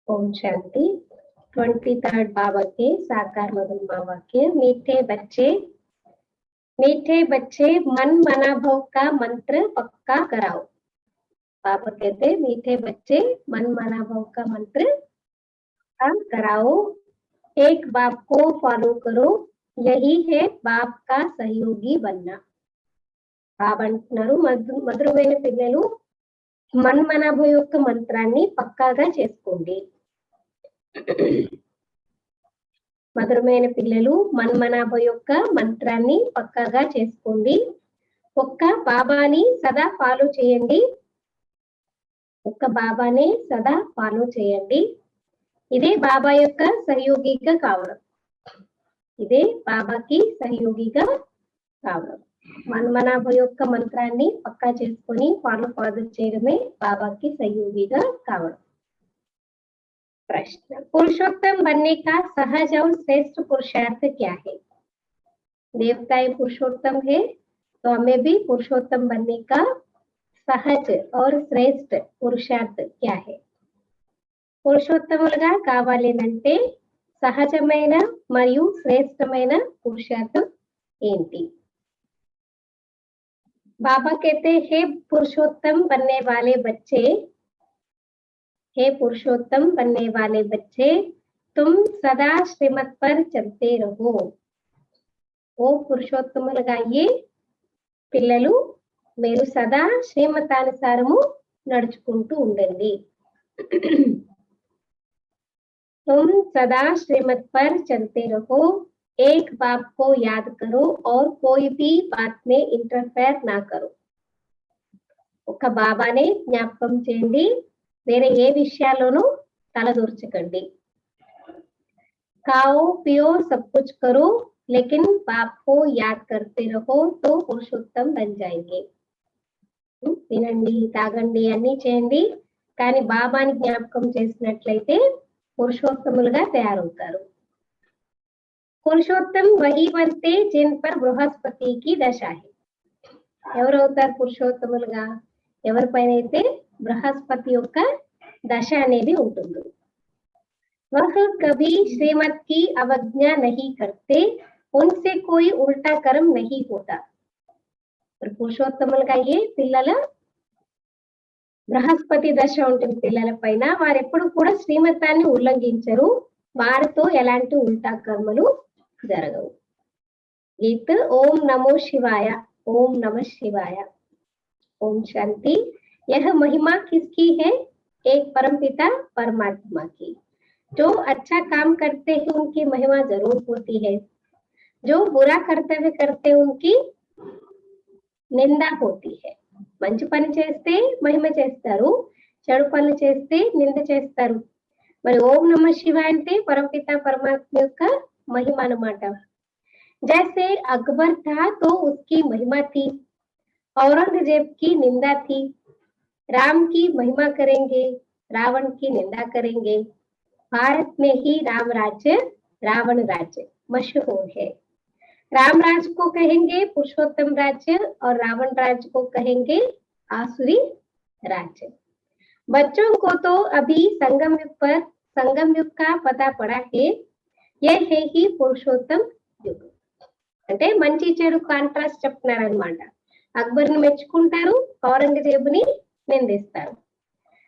Om Shanti 23rd बाबा के साकार मधुरमा वाक्य। मीठे बच्चे मन मना भव का मंत्र पक्का कराओ। बाबा कहते मीठे बच्चे मन मना भव का मंत्र पक्का कराओ। एक बाप को फॉलो करो, यही है बाप का सहयोगी बनना। బాబా అంటున్నారు మధురమైన పిల్లలు మన్మనాభ యొక్క మంత్రాన్ని పక్కాగా చేసుకోండి. మధురమైన పిల్లలు మన్మనాభ యొక్క మంత్రాన్ని పక్కాగా చేసుకోండి. ఒక్క బాబాని సదా ఫాలో చేయండి. ఇదే బాబా యొక్క సహయోగిగా కావడం. మన్మనాభ యొక్క మంత్రాన్ని పక్కా చేసుకొని ఫాలో చేయడమే బాబాకి సహయోగిగా కావడం. प्रश्न, पुरुषोत्तम बनने का सहज और श्रेष्ठ पुरुषार्थ क्या है? देवताएं पुरुषोत्तम है तो हमें भी पुरुषोत्तम बनने का सहज और श्रेष्ठ पुरुषार्थ क्या है? పురుషోత్తములుగా కావాలేనంటే సహజమైన మరియు శ్రేష్టమైన పురుషార్థం ఏంటి? बाबा कहते हैं पुरुषोत्तम बनने वाले बच्चे तुम सदा श्रीमत पर चलते रहो. ఓ పురుషోత్తములుగాయే పిల్లలు మీరు సదా శ్రీమతానుసారము నడుచుకుంటూ ఉండండి. तुम सदा श्रीमत पर चलते रहो, एक बाप को याद करो और कोई भी बात में इंटरफेयर ना करो. ఒక బాబానే జ్ఞాపకం చేయండి, వేరే ఏ విషయాల్లోనూ తలదూర్చకండి. खाओ पियो सब कुछ करो लेकिन बाप को याद करते रहो तो पुरुषोत्तम बन जाएंगे. తినండి తాగండి అన్ని చేయండి, కానీ బాబాని జ్ఞాపకం చేసినట్లయితే పురుషోత్తములుగా తయారవుతారు. పురుషోత్తం వహీ బంతే జిన్ పర్ బృహస్పతి కి దశ హై. ఎవరవుతారు పురుషోత్తములుగా? ఎవరిపైన అయితే బృహస్పతి యొక్క దశ అనేది ఉంటుంది. वह कभी श्रीमत की अवज्ञा नहीं करते, उनसे कोई उल्टा कर्म नहीं होता. పురుషోత్తములుగా అయ్యే పిల్లల బృహస్పతి దశ ఉంటుంది పిల్లల పైన. వారెప్పుడు కూడా శ్రీమతాన్ని ఉల్లంఘించరు, వారితో ఎలాంటి ఉల్టా కర్మలు జరగవు. గీత్ ఓం నమో శివాయ. ఓం నమ శివాయ. ओम शांति. यह महिमा किसकी है? एक परमपिता परमात्मा की. जो अच्छा काम करते हैं उनकी महिमा जरूर होती है, जो बुरा कर्तव्य करते हैं उनकी నిందా होती है. మంచి పని చేస్తే మహిమ చేస్తారు, చెడు పనులు చేస్తే నింద చేస్తారు. మరి ఓం నమ శివాయ అంటే పరమపిత పరమాత్మ యొక్క మహిమ అన్నమాట. जैसे अकबर था तो उसकी महिमा थी, औरंगजेब की निंदा थी. राम की महिमा करेंगे, रावण की निंदा करेंगे. भारत में ही राम राज्य रावण राज्य मशहूर है. राम राज्य को कहेंगे पुरुषोत्तम राज्य और रावण राज्य को कहेंगे आसुरी राज्य. बच्चों को तो अभी संगम युग का पता पड़ा है, यह है ही पुरुषोत्तम युग. అంటే మంచి చెడు కాంట్రాస్ట్ చెప్తున్నారనమాట. అక్బర్ని మెచ్చుకుంటారు, ఔరంగజేబుని నిందిస్తారు.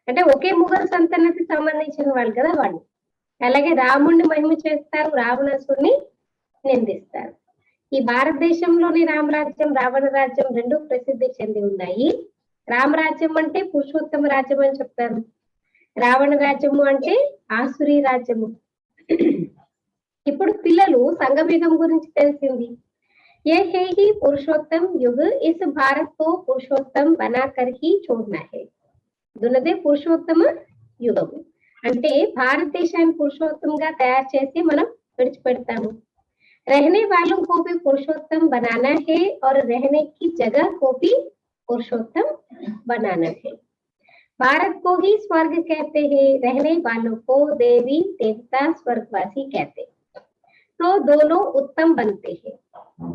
అంటే ఒకే ముఘల్ సంతానానికి సంబంధించిన వాళ్ళు కదా వాళ్ళు. అలాగే రాముడిని మహిమ చేస్తారు, రావణాసుడిని నిందిస్తారు. ఈ భారతదేశంలోని రామరాజ్యం రావణ రాజ్యం రెండు ప్రసిద్ధి చెంది ఉన్నాయి. రామరాజ్యం అంటే పురుషోత్తమ రాజ్యం అని చెప్తారు, రావణ రాజ్యము అంటే ఆసురీ రాజ్యము. ఇప్పుడు పిల్లలు సంగమయుగం గురించి తెలిసింది. ये है ही पुरुषोत्तम युग, इस भारत को पुरुषोत्तम बनाकर ही छोड़ना है. దున్నదే పురుషోత్తమ యుగము అంటే భారతదేశాన్ని పురుషోత్తమంగా తయారు చేసి మనం విడిచిపెడతాము. रहने वालों को भी पुरुषोत्तम बनाना है और रहने की जगह को भी पुरुषोत्तम बनाना है. भारत को ही स्वर्ग कहते हैं, रहने वालों को देवी देवता स्वर्गवासी कहते हैं. तो दोनों उत्तम बनते हैं.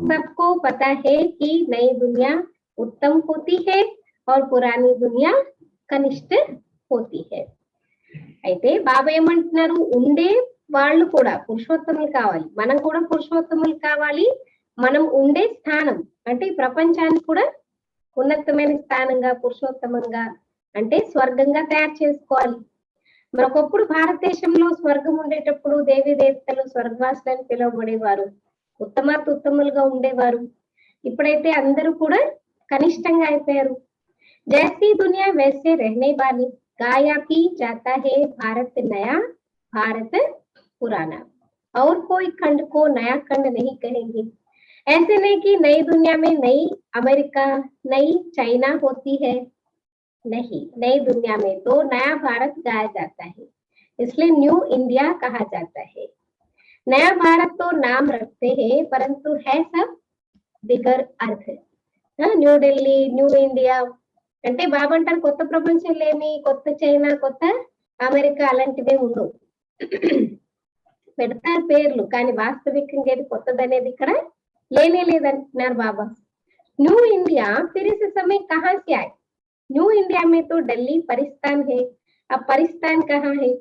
सबको पता है कि नई दुनिया उत्तम होती है और पुरानी दुनिया कनिष्ठ होती है. అయితే బాబా ఏమంటున్నారు, ఉండే వాళ్ళు కూడా పురుషోత్తములు కావాలి, మనం కూడా పురుషోత్తములు కావాలి. మనం ఉండే స్థానం అంటే ఈ ప్రపంచానికి కూడా ఉన్నతమైన స్థానంగా, పురుషోత్తమంగా అంటే స్వర్గంగా తయారు చేసుకోవాలి. మరి ఒకప్పుడు భారతదేశంలో స్వర్గం ఉండేటప్పుడు దేవి దేవతలు స్వర్గవాసులని పిలువబడేవారు, ఉత్తములుగా ఉండేవారు. ఇప్పుడైతే అందరూ కూడా కనిష్టంగా అయిపోయారు. जैसी दुनिया वैसे रहने वाली, गाया भी जाता है भारत नया भारत पुराना, और कोई खंड को नया खंड नहीं कहेंगे। ऐसे नहीं कि नई दुनिया में नई अमेरिका, नई चाइना होती है, नहीं, नई दुनिया में तो नया भारत गाया जाता है, इसलिए न्यू इंडिया कहा जाता है। नया भारत तो नाम रखते हैं परंतु है सब बिगर अर्थ। న్యూ ఢిల్లీ, న్యూ ఇండియా అంటే బాబా అంటారు కొత్త ప్రపంచంలో ఏమి, కొత్త చైనా, కొత్త అమెరికా అలాంటివే ఉండవు. పెడతారు పేర్లు, కానీ వాస్తవికంగా ఏది కొత్తదనేది ఇక్కడ లేనే లేదంటున్నారు బాబా. న్యూ ఇండియా फिर इस समय कहां से आए? న్యూ ఇండియా में तो दिल्ली परिस्थान है, ఆ పరిస్థాన్ కహాं है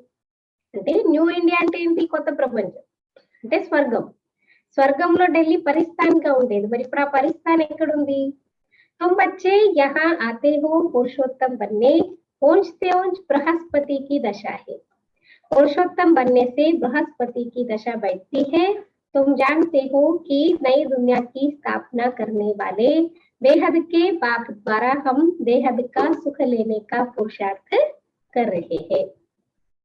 అంటే న్యూ ఇండియా అంటే ఏంటి, కొత్త ప్రపంచం అంటే స్వర్గం. స్వర్గంలో ఢిల్లీ పరిస్థాన్ గా ఉండేది, మరి ఇప్పుడు ఆ పరిస్థాన్ ఎక్కడుంది? तुम बच्चे यहाँ आते हो पुरुषोत्तम बनने, ऊंच से ऊंच बृहस्पति की दशा है। पुरुषोत्तम बनने से बृहस्पति की दशा बैठती है। तुम जानते हो कि नई दुनिया की स्थापना करने वाले बेहद के बाप द्वारा हम बेहद का सुख लेने का पुरुषार्थ कर रहे हैं।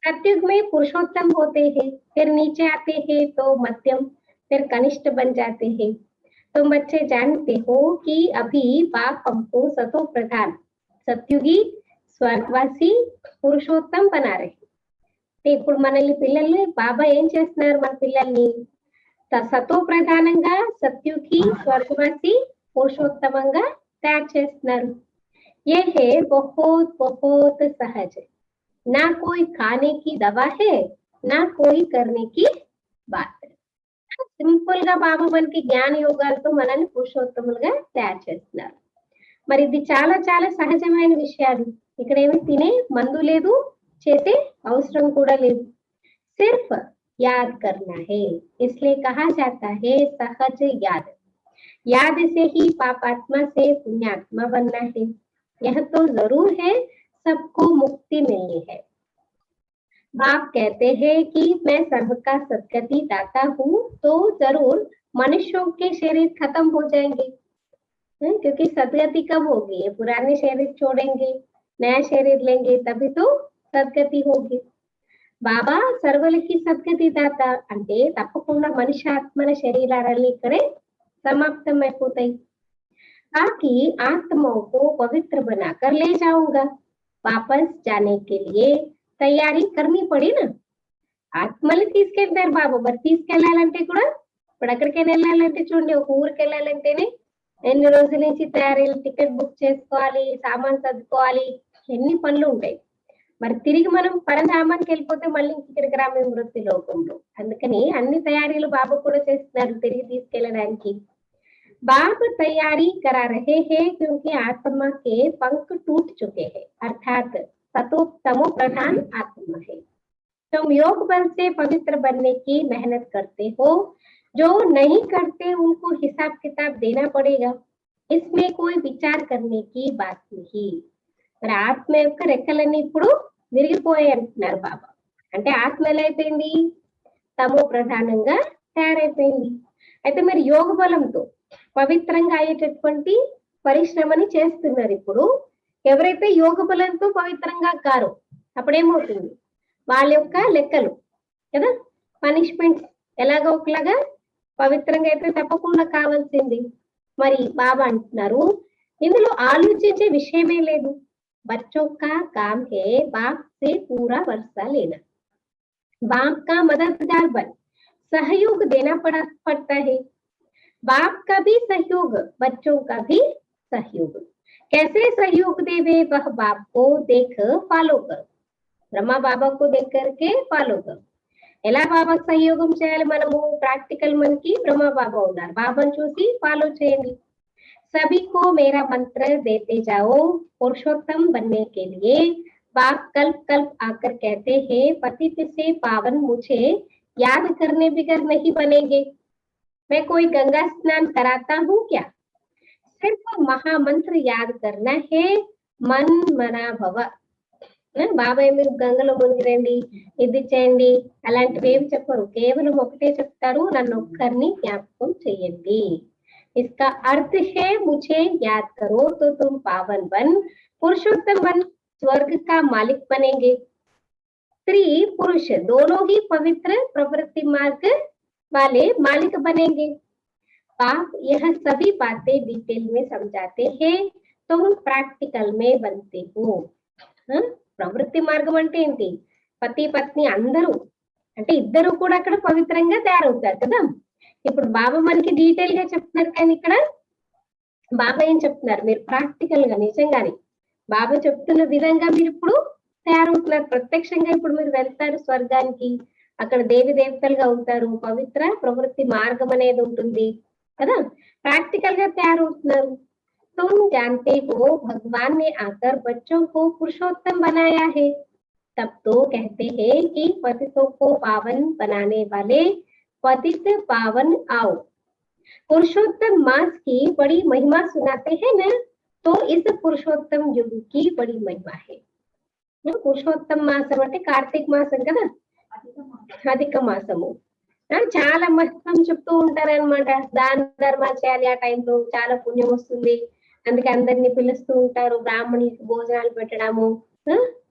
सतयुग में पुरुषोत्तम होते हैं, फिर नीचे आते हैं तो मध्यम, फिर कनिष्ठ बन जाते हैं। तुम बच्चे जानते हो कि अभी बाप हमको सतो प्रधान, सत्युगी, స్వర్గవాసి, పురుషోత్తం బనా రహే. ఇప్పుడు మనల్ని పిల్లల్ని బాబా ఏం చేస్తున్నారు, మన పిల్లల్ని సతో ప్రధానంగా, సత్యుగి, స్వర్గవాసి, పురుషోత్తమంగా తయారు చేస్తున్నారు. ये है बहुत बहुत सहज, ना कोई खाने की दवा है, ना कोई करने की बात. సింపుల్ గా బాబా మనకి జ్ఞాన యోగాలతో మనల్ని పురుషోత్తములుగా తయారు చేస్తున్నారు. మరి ఇది చాలా చాలా సహజమైన విషయాలు. ఇక్కడ ఏమి తినే మందు లేదు, చేసే అవసరం కూడా లేదు. సిర్ఫ్ याद करना है, इसलिए कहा जाता है सहज याद. याद से ही पापात्मा से पुण्यात्मा बनना है. यह तो जरूर है, सबको मुक्ति मिलनी है. बाप कहते हैं कि मैं सबका सदगति दाता हूँ, तो जरूर मनुष्यों के शरीर खत्म हो जाएंगे, क्योंकि सदगति कब होगी, पुराने शरीर छोड़ेंगे, नया शरीर लेंगे, तभी तो सदगति होगी. బాబా సర్వలకి సద్గతి దాత అంటే తప్పకుండా మనిషి ఆత్మల శరీరాలన్నీ ఇక్కడే సమాప్తమైపోతాయి. ताकि आत्माओं को पवित्र बनाकर ले जाऊंगा. वापस जाने के लिए తయారీ करनी पड़ी ना. ఆత్మలు తీసుకెళ్తారు బాబా, మరి తీసుకెళ్లాలంటే కూడా ఇప్పుడు ఎక్కడికైనా వెళ్ళాలంటే చూడండి, ఒక ఊరికి వెళ్ళాలంటేనే ఎన్ని రోజుల నుంచి తయారీ, టికెట్ బుక్ చేసుకోవాలి, సామాన్ సర్దుకోవాలి, ఎన్ని పనులు ఉంటాయి. మరి తిరిగి మనం పరధామానికి వెళ్ళిపోతే మళ్ళీ ఇక్కడికి రామే మృత్యు లోకంలో. అందుకని అన్ని తయారీలు బాబా కూడా చేస్తున్నారు తిరిగి తీసుకెళ్ళడానికి. बाप तैयारी करा रहे हैं क्योंकि आत्मा के पंख टूट चुके हैं, अर्थात सतोत्तमो प्रधान आत्मा है. तुम योग बल से पवित्र बनने की मेहनत करते हो, जो नहीं करते उनको हिसाब किताब देना पड़ेगा. इसमें कोई विचार करने की बात नहीं. మరి ఆత్మ యొక్క రెక్కలన్నీ ఇప్పుడు విరిగిపోయాయి అంటున్నారు బాబా. అంటే ఆత్మ ఎలా అయిపోయింది, తమో ప్రధానంగా తయారైపోయింది. అయితే మరి యోగ బలంతో పవిత్రంగా అయ్యేటటువంటి పరిశ్రమని చేస్తున్నారు. ఇప్పుడు ఎవరైతే యోగ బలంతో పవిత్రంగా కారో అప్పుడేమవుతుంది, వాళ్ళ యొక్క లెక్కలు కదా, పనిష్మెంట్స్ ఎలాగో ఒకలాగా పవిత్రంగా అయితే తప్పకుండా కావాల్సింది. మరి బాబా అంటున్నారు ఇందులో ఆలోచించే విషయమే లేదు. बच्चों का काम है बाप से पूरा वर्षा लेना, बाप का मददगार बन सहयोग देना पड़ता है. बाप का भी सहयोग, बच्चों का भी सहयोग. कैसे सहयोग देवे, वह बाप को देख फॉलो करो. ब्रह्मा बाबा को देख करके फॉलो करो. ఎలా బాబాకు సహయోగం చేయాలి మనము, ప్రాక్టికల్ మనకి బ్రహ్మ బాబా ఉన్నారు, బాబాను చూసి ఫాలో చేయండి. सभी को मेरा मंत्र देते जाओ, पुरुषोत्तम बनने के लिए बाप कल्प कल्प आकर कहते हैं पतित से पावन मुझे याद करने बिगर नहीं बनेंगे। मैं कोई गंगा स्नान कराता हूँ क्या? सिर्फ महामंत्र याद करना है, मन मना भव। బాబాయ్ మీరు గంగలో మునిగిరండి, ఇది చేయండి అలాంటివి ఏం చెప్పరు. కేవలం ఒకటే చెప్తారు, నన్ను ఒక్కరిని జ్ఞాపకం చేయండి. इसका अर्थ है मुझे याद करो तो तुम पावन बन पुरुषोत्तम बन स्वर्ग का मालिक बनेंगे। स्त्री पुरुष दोनों ही पवित्र प्रवृत्ति मार्ग वाले मालिक बनेंगे। आप यह सभी बातें डिटेल में समझाते हैं, तुम प्रैक्टिकल में बनते हो। ప్రవృత్తి మార్గం అంటే ఏంటి? పతి పత్ని అందరూ అంటే ఇద్దరు కూడా అక్కడ పవిత్రంగా తయారవుతారు కదా. ఇప్పుడు బాబా మనకి డీటెయిల్ గా చెప్తున్నారు, కానీ ఇక్కడ బాబా ఏం చెప్తున్నారు, మీరు ప్రాక్టికల్ గా నిజంగానే బాబా చెప్తున్న విధంగా మీరు ఇప్పుడు తయారవుతున్నారు. ప్రత్యక్షంగా ఇప్పుడు మీరు వెళ్తారు స్వర్గానికి, అక్కడ దేవి దేవతలుగా అవుతారు, పవిత్ర ప్రవృత్తి మార్గం అనేది ఉంటుంది కదా, ప్రాక్టికల్ గా తయారవుతున్నారు. तुम जानते हो भगवान ने आकर बच्चों को पुरुषोत्तम बनाया है, तब तो कहते हैं कि पतितों को पावन बनाने वाले पतित पावन आओ। पुरुषोत्तम मास की बड़ी महिमा सुनाते हैं ना, तो इस पुरुषोत्तम युग की बड़ी महिमा है। పురుషోత్తమ మాసం అంటే కార్తీక మాసం కదా, అధిక మాసము. చాలా మహత్వం చెప్తూ ఉంటారనమాట. దాన ధర్మాలు చేయాలి, ఆ టైంలో చాలా పుణ్యం వస్తుంది, అందుకే అందరినీ పిలుస్తూ ఉంటారు. బ్రాహ్మణులకి భోజనాలు పెట్టడము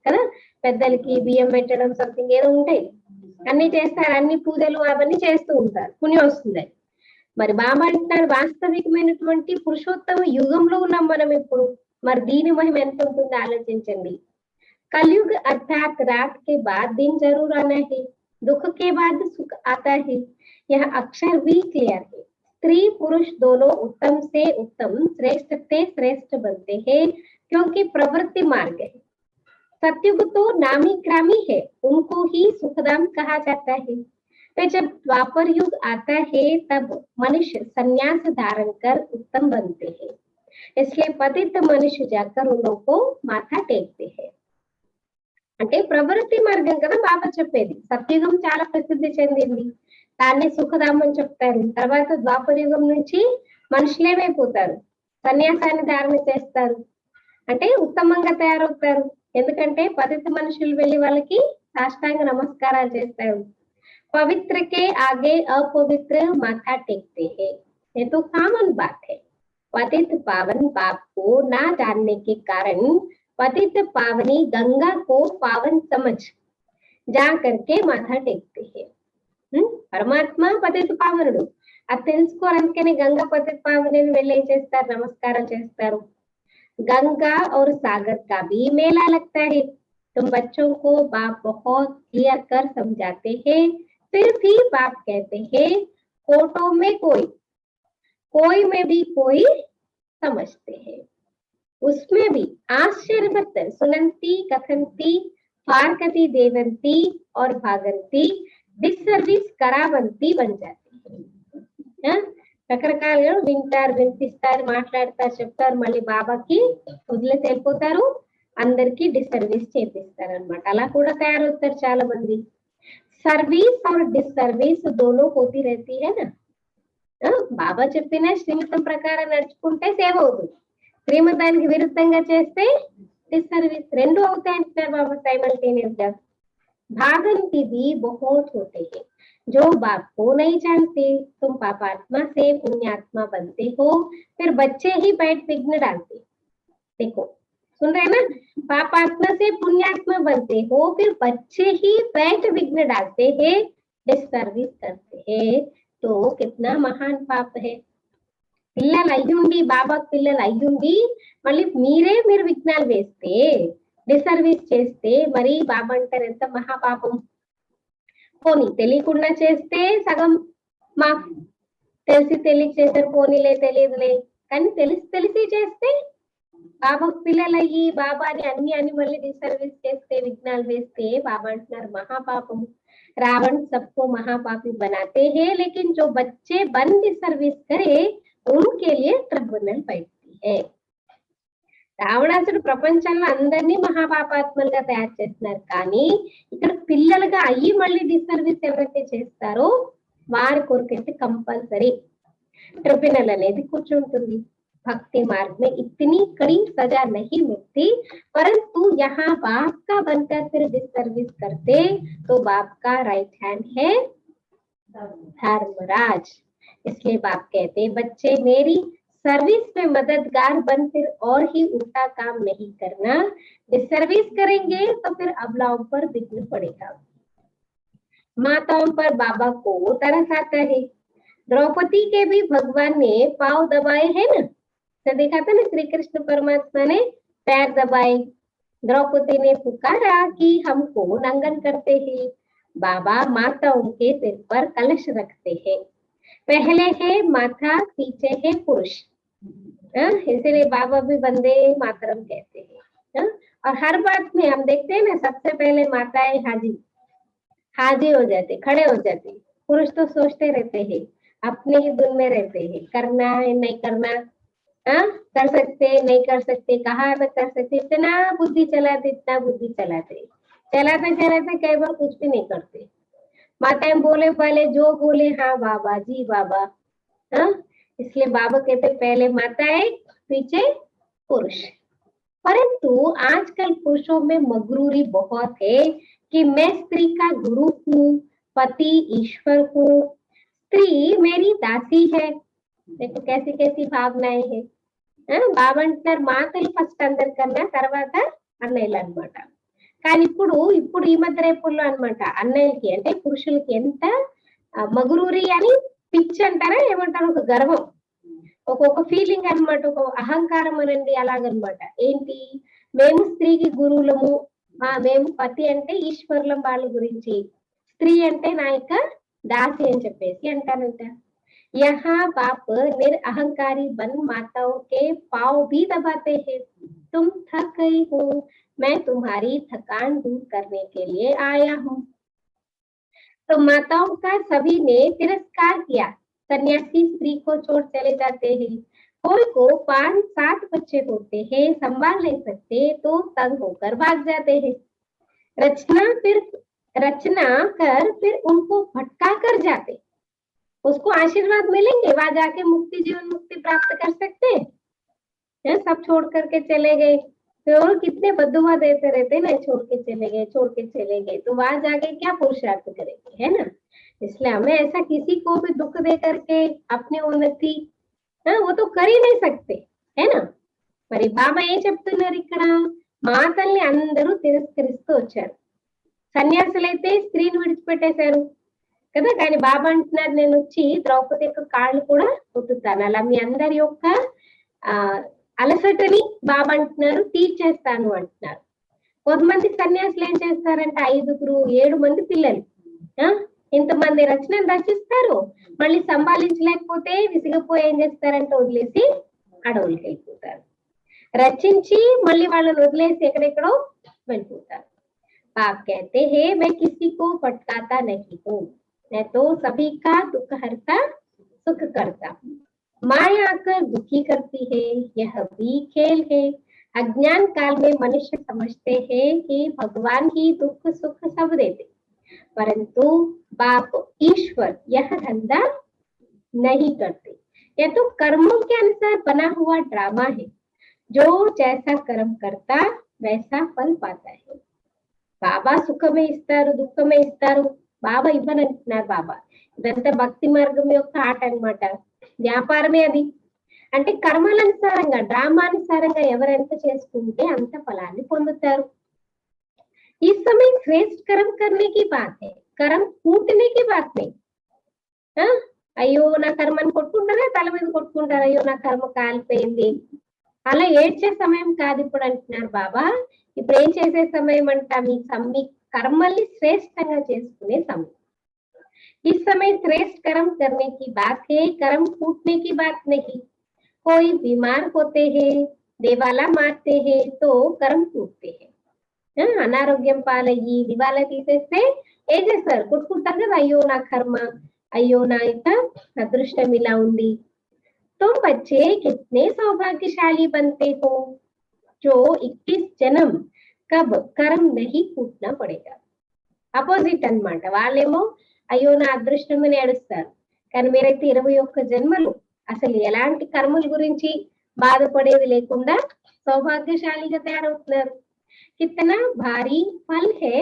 కదా, పెద్దలకి బియ్యం పెట్టడం, సంథింగ్ ఏదో ఉంటాయి, అన్ని చేస్తారు, అన్ని పూజలు అవన్నీ చేస్తూ ఉంటారు, పుణ్యం వస్తుంది. మరి బాబా అంటున్నారు వాస్తవికమైనటువంటి పురుషోత్తమ యుగంలో ఉన్నాం మనం ఇప్పుడు. మరి దీని మహిమ ఎంత ఉంటుందో ఆలోచించండి. कलयुग अर्थात रात के बाद दिन जरूर आना है, दुख के बाद सुख आता है, यह अक्षर भी क्लियर है। स्त्री पुरुष दोनों उत्तम से उत्तम, श्रेष्ठ से श्रेष्ठ बनते हैं, क्योंकि प्रवृत्ति मार्ग है। सत्युग तो नामी ग्रामी है, उनको ही सुखधाम कहा जाता है। तो जब द्वापर युग आता है तब मनुष्य संन्यास धारण कर उत्तम बनते हैं, इसलिए पतित मनुष्य जाकर उन लोगों को माथा टेकते हैं। అంటే ప్రవృత్తి మార్గం కదా బాబా చెప్పేది. సత్యుగం చాలా ప్రసిద్ధి చెందింది, దాన్ని సుఖధామం అని చెప్తారు. తర్వాత ద్వాపర యుగం నుంచి మనుషులేమైపోతారు, సన్యాసాన్ని ధారణ చేస్తారు, అంటే ఉత్తమంగా తయారవుతారు. ఎందుకంటే పతిత మనుషులు వెళ్ళి వాళ్ళకి సాష్టాంగ నమస్కారాలు చేస్తారు. పవిత్రకే ఆగే అపవిత్ర మాథా టేకతే హై, ये तो कॉमन बात है। पतित पावन बाप को ना जानने के कारण पतित पावनी गंगा को पावन समझ जा करके माथा टेकते हैं। పరమాత్మ పతిత పావనుడు, అది తెలుసుకోవడానికనే గంగా పతిత పావని వెళ్ళి ఏం చేస్తారు, నమస్కారం చేస్తారు. गंगा और सागर का भी मेला लगता है। तुम बच्चों को बाप बहुत क्लियर कर समझाते हैं, फिर भी बाप कहते हैं कोटों में कोई, कोई में भी कोई समझते हैं। उसमें भी आश्चर्य मत सुनंती कथंती फारकती देवंती और भागंती डिसर्विस करावंती बन जाती है। రకరకాలుగా వింటారు, వినిపిస్తారు, మాట్లాడతారు, చెప్తారు, మళ్ళీ బాబాకి వదిలేసి వెళ్ళిపోతారు, అందరికి డిసర్వీస్ చేపిస్తారు అనమాట. అలా కూడా తయారవుతారు చాలా మంది. సర్వీస్ और డిసర్వీస్ दोनों होती रहती है ना। బాబా చెప్పిన శ్రీమతం ప్రకారం నడుచుకుంటే సేవ అవుతుంది, శ్రీమతానికి విరుద్ధంగా చేస్తే డిసర్వీస్. రెండు అవుతాయి అంటున్నారు బాబా సైమల్టేనియస్ గా. भागंती भी बहुत होते हैं, जो बाप को नहीं जानते। तुम पापात्मा से पुण्यात्मा बनते हो, फिर बच्चे ही बैठ विघ्न डालते। देखो सुन रहे हैं ना, पापात्मा से पुण्यात्मा बनते हो, फिर बच्चे ही बैठ विघ्न डालते हैं, डिसर्विस करते हैं, तो कितना महान पाप है। పిల్లలు అయ్యుండి బాబాకు పిల్లలు అయ్యుండి మళ్ళీ మీరు విఘ్నాలు వేస్తే, డిసర్వీస్ చేస్తే మరి బాబా అంటారు ఎంత మహాపాపం. పోనీ తెలియకుండా చేస్తే సగం మాఫ్, తెలిసి తెలియక చేశారు పోనీలే తెలియదులే, కానీ తెలిసి చేస్తే బాబాకు పిల్లలు అయ్యి బాబాని అన్ని అని మళ్ళీ డిసర్వీస్ చేస్తే, విఘ్నాలు వేస్తే బాబా అంటున్నారు మహాపాపం. रावण सबको महापापी बनाते हैं, लेकिन जो बच्चे बन डिसर्विस करे उनके लिए ट्रिब्यूनल बैठती है। రావణాసుడు ప్రపంచంలో అందరినీ మహాపాపాత్మలుగా తయారు చేస్తున్నారు, కానీ ఇక్కడ పిల్లలుగా అయ్యి మళ్ళీ డిస్సర్వీస్ ఎవరైతే చేస్తారో వారి కొరకైతే కంపల్సరీ ट्रिब्यूनल అనేది కూర్చుంటుంది। भक्ति मार्ग में इतनी कड़ी सजा नहीं मिलती, परंतु यहाँ बाप का बनकर फिर डिसर्विस करते तो बाप का राइट हैंड है धर्मराज। इसलिए बाप कहते बच्चे मेरी सर्विस में मददगार बन फिर और ही उल्टा काम नहीं करना, डिसर्विस करेंगे तो फिर अबलाओं पर विघ्न पड़ेगा। माताओं पर बाबा को तरस आता है। द्रौपदी के भी भगवान ने पांव दबाए हैं ना, तो देखा था ना श्री कृष्ण परमात्मा ने पैर दबाए। द्रौपदी ने पुकारा कि हमको नंगन करते हैं। बाबा माताओं के सिर पर कलश रखते हैं, पहले है माता पीछे है पुरुष, इसलिए बाबा भी वंदे मातरम कहते हैं। और हर बात में हम देखते हैं ना, सबसे पहले माताएं हाजिर हो जाते, खड़े हो जाते। पुरुष तो सोचते रहते हैं, अपने ही धुन में रहते हैं, करना है नहीं करना, कर सकते नहीं कर सकते, कहा तक कर सकते, इतना बुद्धि चलाते चलाते कई बार कुछ भी नहीं करते। माताएं बोले पहले जो बोले हाँ बाबा जी बाबा, इसलिए बाबा कहते पहले माताएं पीछे पुरुष। परंतु आजकल पुरुषों में मगरूरी बहुत है कि मैं स्त्री का गुरु हूँ, पति ईश्वर हूँ, स्त्री मेरी दासी है। देखो कैसी कैसी भावनाएं है। బాబా అంటున్నారు మాతలు ఫస్ట్ అందరి కన్నా తర్వాత అన్నయ్యలు అనమాట। కానీ ఇప్పుడు ఈ మధ్య రేపుల్లో అనమాట అన్నయ్యలకి అంటే పురుషులకి ఎంత మగురూరి అని పిచ్ అంటారా ఏమంటారు, ఒక గర్వం, ఒక ఫీలింగ్ అనమాట, ఒక అహంకారం అనండి అలాగనమాట। ఏంటి మేము స్త్రీకి గురువులము, మేము పతి అంటే ఈశ్వరులం వాళ్ళ గురించి, స్త్రీ అంటే నా యొక్క దాసి అని చెప్పేసి అంటారంట। यहाँ बाप निरअहंकारी बन माताओं के पाँव भी दबाते हैं। तुम थक गई हो, मैं तुम्हारी थकान दूर करने के लिए आया हूँ। तो माताओं का सभी ने तिरस्कार किया। सन्यासी स्त्री को छोड़ चले जाते हैं। कोई को 5-7 बच्चे होते हैं, संभाल नहीं सकते तो तंग होकर भाग जाते हैं। रचना कर फिर उनको भटका कर जाते। उसको आशीर्वाद मिलेंगे, वहां जाके मुक्ति जीवन मुक्ति प्राप्त कर सकते हैं, सब छोड़ करके चले गए तो कितने बदुआ देते रहते ना, छोड़ के चले गए तो वहां जाके क्या पुरुषार्थ करेंगे, है ना। इसलिए हमें ऐसा किसी को भी दुख दे करके अपनी उन्नति वो तो कर ही नहीं सकते, है ना। మరి బాబా ఏం చెప్తున్నారు ఇక్కడ, మాతల్ని అందరూ తిరస్కరిస్తూ వచ్చారు, సన్యాసులైతే స్త్రీని విడిచిపెట్టేశారు కదా, కానీ బాబా అంటున్నారు నేను వచ్చి ద్రౌపది యొక్క కాళ్ళు కూడా ఒత్తుతాను, అలా మీ అందరి యొక్క అలసటని బాబా అంటున్నారు తీర్చేస్తాను అంటున్నారు। కొంతమంది సన్యాసులు ఏం చేస్తారంటే 5-7 మంది పిల్లలు, ఇంతమంది రచిస్తారు, మళ్ళీ సంభాళించలేకపోతే విసిగిపోయి ఏం చేస్తారంటే వదిలేసి అడవులకి వెళ్ళిపోతారు, రచించి మళ్ళీ వాళ్ళని వదిలేసి ఎక్కడెక్కడో వెళ్ళిపోతారు। బాబా कहते हैं मैं किसी को भटकाता नहीं हूँ, मैं तो सभी का दुख हरता सुख करता। माया आकर दुखी करती है, यह भी खेल है। अज्ञान काल में मनुष्य समझते हैं कि भगवान ही दुख सुख सब देते, परंतु बाप ईश्वर यह धंधा नहीं करते। यह तो कर्मों के अनुसार बना हुआ ड्रामा है, जो जैसा कर्म करता वैसा फल पाता है। బాబా సుఖమే ఇస్తారు దుఃఖమే ఇస్తారు, బాబా ఇవ్వనంటున్నారు। బాబా ఇదంతా భక్తి మార్గం యొక్క ఆట అనమాట, వ్యాపారమే అది। అంటే కర్మలనుసారంగా డ్రామానుసారంగా ఎవరెంత చేసుకుంటే అంత ఫలాన్ని పొందుతారు। ఈ సమయం శ్రేష్ఠ కర్మ करने की बात है, कर्म कूटने की बात नहीं। అయ్యో నా కర్మని కొట్టుకుంటారా, తల మీద కొట్టుకుంటారా, అయ్యో నా కర్మ కాలిపోయింది అలా ఏడ్చే సమయం కాదు ఇప్పుడు అంటున్నారు బాబా। ఇప్పుడు ఏం చేసే సమయం అంట, మీ కర్మల్ని శ్రేష్టంగా చేసుకునే సమయం। इस समय श्रेष्ठ कर्म करने की बात है, कर्म कूटने की बात नहीं। कोई बीमार होते हैं, देवाला मारते हैं तो कर्म कूटते हैं। అనారోగ్యం పాలయ్యి దివాలా తీసేస్తే ఏం చేస్తారు, కొట్టుకుంటారు కదా, అయ్యో నా కర్మ, అయ్యో నా యొక్క అదృష్టం ఇలా ఉంది। तुम बच्चे कितने सौभाग्यशाली बनते हो, जो 21 జన్మ కబ్ కరం నహి కూట్నా పడేగా. అపోజిట్ అన్నమాట. వాళ్ళేమో అయ్యో నా అదృష్టం అని ఏడుస్తారు, కానీ మీరైతే 21 జన్మలు అసలు ఎలాంటి కర్మల గురించి బాధపడేది లేకుండా సౌభాగ్యశాలిగా తయారవుతున్నారు. कितना भारी फल है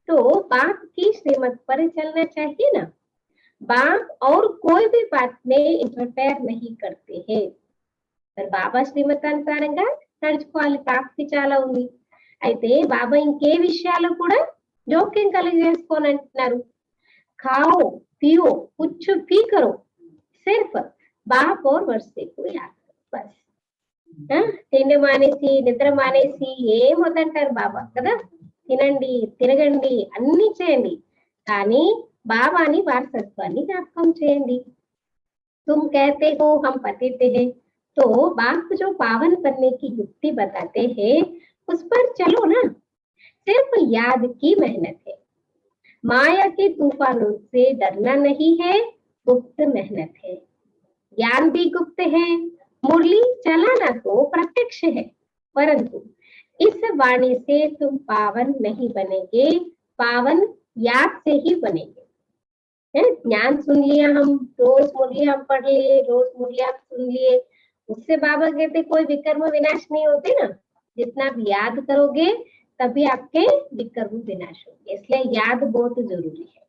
तो बाप की श्रीमत पर चलना चाहिए ना. बाप और कोई भी बात में इंटरफेयर नहीं करते हैं. మరి బాబా శ్రీమతానుసారంగా నడుచుకోవాలి. ప్రాప్తి చాలా ఉంది. అయితే బాబా ఇంకే విషయాలు కూడా జోక్యం కలిగజేసుకోని అంటున్నారు. खाओ पियो कुछ भी करो सिर्फ बाप और वर्षे को याद करो बस. తిండి మానేసి నిద్ర మానేసి ఏం వద్దంటారు బాబా కదా. తినండి తిరగండి అన్ని చేయండి, కానీ బాబాని వారసత్వాన్ని జ్ఞాపకం చేయండి. तुम कहते हो हम पतित हैं, तो बाप जो पावन करने की युक्ति बताते हैं उस पर चलो ना. सिर्फ याद की मेहनत है. माया के तूफानों से डरना नहीं है, गुप्त मेहनत है. ज्ञान भी गुप्त है, मुरली चलाना तो प्रत्यक्ष है, परंतु इस वाणी से तुम पावन नहीं बनेंगे, पावन याद से ही बनेंगे. ज्ञान सुन लिया हम, रोज मुरली हम पढ़ लिए, रोज मुरली आप सुन लिए, उससे बाबा कहते कोई विकर्म विनाश नहीं होते ना. जितना आप याद करोगे तभी आपके विकर्म विनाश होंगे. इसलिए याद बहुत जरूरी है.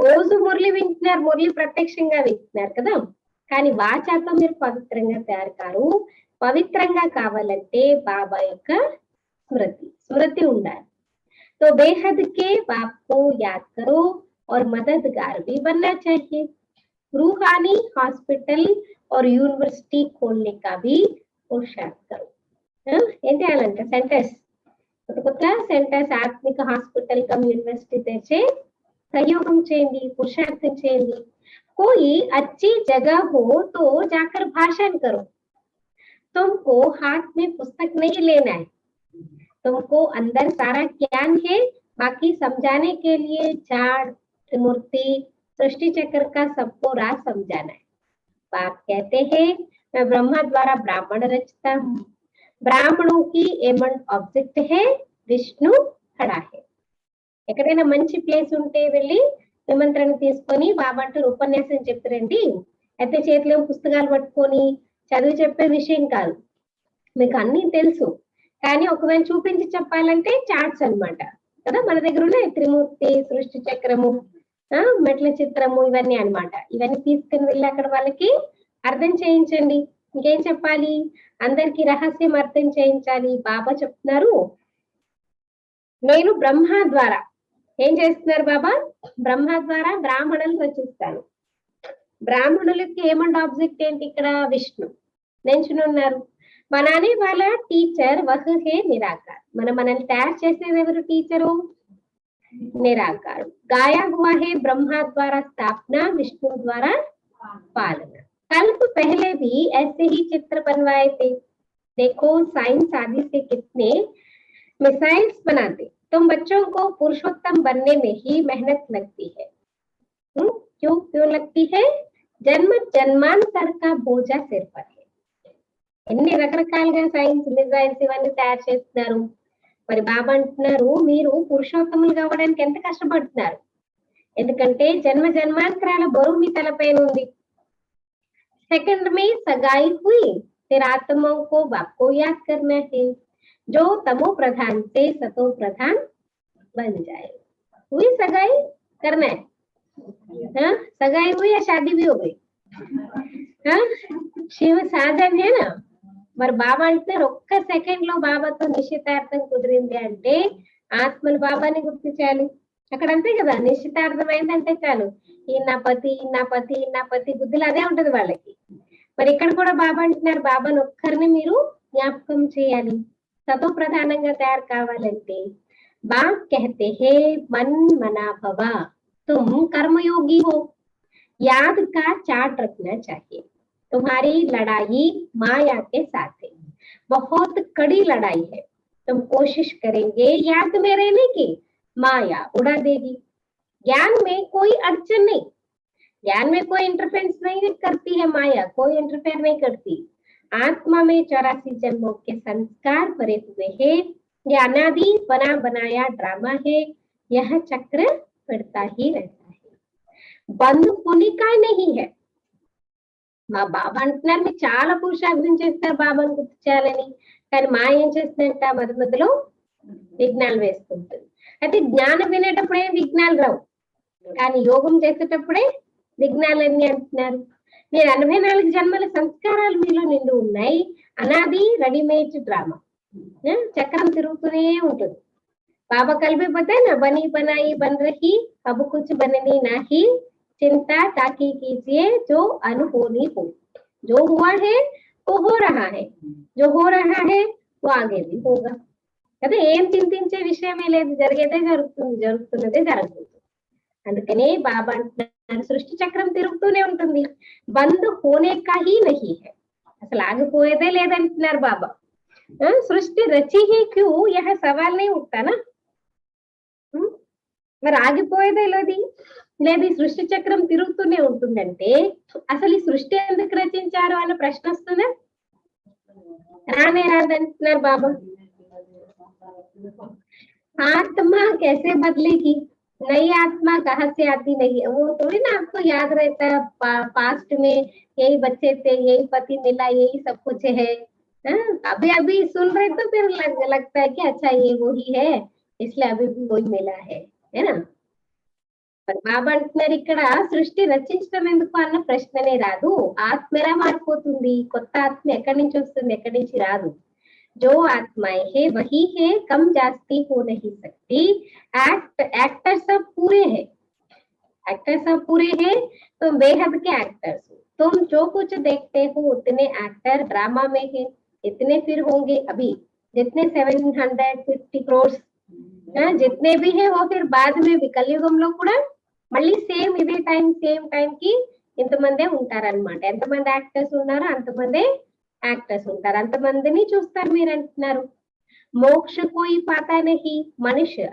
రోజు మురళి వింటున్నారు, మురళి ప్రత్యక్షంగా వింటున్నారు కదా, కానీ వాచాతో మీరు పవిత్రంగా తయారు కారు. పవిత్రంగా కావాలంటే బాబా యొక్క స్మృతి ఉండాలి. तो बेहद के बाप को याद करो और मददगार भी बनना चाहिए. रूहानी हॉस्पिटल और यूनिवर्सिटी खोलने का भी पुरुषार्थ करो. ఏం చేయాలంటే సెంటర్స్, కొత్త కొత్త సెంటర్స్, ఆత్మిక హాస్పిటల్ కమ్ యూనివర్సిటీ తెచ్చే सहयोगम చేయండి, పురుషార్థం చేయండి. कोई अच्छी जगह हो तो जाकर भाषण करो. तुमको हाथ में पुस्तक नहीं लेना है, तुमको अंदर सारा ज्ञान है, बाकी समझाने के लिए झाड़ त्रिमूर्ति सृष्टि चक्र का सबको राज समझाना है. बाप कहते हैं मैं ब्रह्मा द्वारा ब्राह्मण रचता हूँ. ब्राह्मणों की एमंड ऑब्जेक्ट है, विष्णु खड़ा है. ఎక్కడైనా మంచి ప్లేస్ ఉంటే వెళ్ళి నిమంత్రణ తీసుకొని బాబా అంటారు ఉపన్యాసం చెప్తారండి. అయితే చేతిలో పుస్తకాలు పట్టుకొని చదివి చెప్పే విషయం కాదు, మీకు అన్ని తెలుసు, కానీ ఒకవేళ చూపించి చెప్పాలంటే చార్ట్స్ అన్నమాట కదా. మన దగ్గర ఉన్నాయి త్రిమూర్తి, సృష్టి చక్రము, మెట్ల చిత్రము, ఇవన్నీ అన్నమాట. ఇవన్నీ తీసుకుని వెళ్ళి అక్కడ వాళ్ళకి అర్థం చేయించండి. ఇంకేం చెప్పాలి, అందరికి రహస్యం అర్థం చేయించాలి. బాబా చెప్తున్నారు నేను బ్రహ్మ ద్వారా ఏం చేస్తున్నారు బాబా, బ్రహ్మ ద్వారా బ్రాహ్మణులు రచిస్తాను. బ్రాహ్మణులకి ఏమండ్ ఆబ్జెక్ట్ ఏంటి ఇక్కడ, విష్ణు నించునున్నారు. बनाने वाला टीचर वह है निराकार. మనల్ని తయారు చేసేది ఎవరు, టీచరు निराकार. गाया हुआ है ब्रह्मा द्वारा स्थापना, विष्णु द्वारा पालना. कल्प पहले भी ऐसे ही चित्र बनवाए थे. देखो साइंस आदि से कितने मिसाइल्स बनाते. तुम बच्चों को पुरुषोत्तम बनने में ही मेहनत लगती है. क्यों लगती है, जन्म जन्मांतर का बोझा सिर पर है. ఎన్ని రకరకాలుగా సైన్స్ మిజైల్స్ ఇవన్నీ తయారు చేస్తున్నారు. మరి బాబా అంటున్నారు మీరు పురుషోత్తములు కావడానికి ఎంత కష్టపడుతున్నారు, ఎందుకంటే జన్మ జన్మాంతరాల బరువు మీ తలపైన ఉంది. सेकंड में सगाई हुई, फिर आत्माओं को बाप को याद करना है जो तमो प्रधान से सतो प्रधान बन जाए. हुई सगाई करना है, हाँ सगाई हुई या शादी भी हो गई, हाँ शिव साधन है ना. మరి బాబా అంటున్నారు ఒక్క సెకండ్ లో బాబాతో నిశ్చితార్థం కుదిరింది అంటే ఆత్మలు బాబాని గుర్తు చేయాలి. అక్కడ అంతే కదా, నిశ్చితార్థం అయిందంటే చాలు ఈ నా పతి నా పతి నా పతి బుద్ధులు అదే ఉంటది వాళ్ళకి. మరి ఇక్కడ కూడా బాబా అంటున్నారు బాబాను ఒక్కరిని మీరు జ్ఞాపకం చేయాలి. సతో ప్రధానంగా తయారు కావాలంటే బాబ్ कहते हैं मन मना भवा, तुम कर्मयोगी हो, याद का चार्ट रखना चाहिए. तुम्हारी लड़ाई माया के साथ है, बहुत कड़ी लड़ाई है. तुम कोशिश करेंगे याद में रहने की, माया उड़ा देगी. ज्ञान में कोई अड़चन नहीं, ज्ञान में कोई इंटरफेरेंस नहीं करती है माया, कोई इंटरफेयर नहीं करती. आत्मा में 84 जन्मों के संस्कार भरे हुए हैं। ये अनादि बना बनाया ड्रामा है, यह चक्र फिरता ही रहता है, बंद होने का नहीं है। మా బాబా అంటున్నారు మీరు చాలా పురుషార్థం చేస్తారు బాబాను గుర్తు చేయాలని, కానీ మా ఏం చేస్తుందంట మధ్య మధ్యలో విఘ్నాలు వేస్తుంటుంది. అయితే జ్ఞానం వినేటప్పుడు ఏం విఘ్నాలు రావు, కానీ యోగం చేసేటప్పుడే విఘ్నాలన్నీ అంటున్నారు. మీరు 84 జన్మల సంస్కారాలు మీలో నిండు ఉన్నాయి. అనాది రెడీమేడ్ డ్రామా, చక్రం తిరుగుతూనే ఉంటుంది. బాబా కలిపిపోతే నా బనీ బనాయి బన్ రహి అబ్ కుచ్ బనని నాహి चिंता ताकि कीजिए जो अनहोनी हो, जो हुआ है वो हो रहा है, जो हो रहा है वो आगे भी होगा కదా. ఏం చింతించే విషయమే లేదు, జరిగేదే జరుగుతుంది, జరుగుతున్నదే జరుగుతుంది. అందుకనే బాబా అంటున్నారు సృష్టి చక్రం తిరుగుతూనే ఉంటుంది, బంద్ హోనే కా హీ నహీ హై, అసలు ఆగిపోయేదే లేదంటున్నారు బాబా. సృష్టి రచి హీ క్యూ యహ సవాల్ నీ ఉఠ్తా. మరి ఆగిపోయేదే లేదు, లేదు ఈ సృష్టి చక్రం తిరుగుతూనే ఉంటుందంటే అసలు ఈ సృష్టి ఎందుకు రచించారు అన్న ప్రశ్న వస్తుందా? రానే రాదంటున్నారు బాబా. आत्मा कैसे बदलेगी, नई आत्मा कहाँ से आती नहीं है, वो थोड़ी ना आपको याद रहता है पास्ट में यही बच्चे थे, यही पति मिला, यही सब कुछ है। अभी अभी सुन रहे तो फिर लगता है कि अच्छा ये वही है, इसलिए अभी भी वही मिला है ना. బాబా అంటున్నారు ఇక్కడ సృష్టి రచించడం ఎందుకు అన్న ప్రశ్ననే రాదు. ఆత్మ ఎలా మారిపోతుంది, కొత్త ఆత్మ ఎక్కడి నుంచి వస్తుంది, ఎక్కడి నుంచి రాదు. जो आत्माएं है वही है, कम जास्ती हो नहीं सकती. एक्टर सब पूरे हैं, एक्टर सब पूरे हैं, तुम बेहद के एक्टर्स हो. तुम जो कुछ देखते हो उतने एक्टर ड्रामा में है, इतने फिर होंगे. अभी जितने 750 crores जितने भी है वो फिर बाद में వికల్యుగంలో కూడా మళ్ళీ సేమ్ ఇదే సేమ్ టైం కి ఇంతమందే ఉంటారన్నమాట. ఎంతమంది యాక్టర్స్ ఉన్నారో అంతమందే యాక్టర్స్ ఉంటారు, అంతమందిని చూస్తారు మీరు అంటున్నారు. मोक्ष कोई पाता नहीं, मनुष्य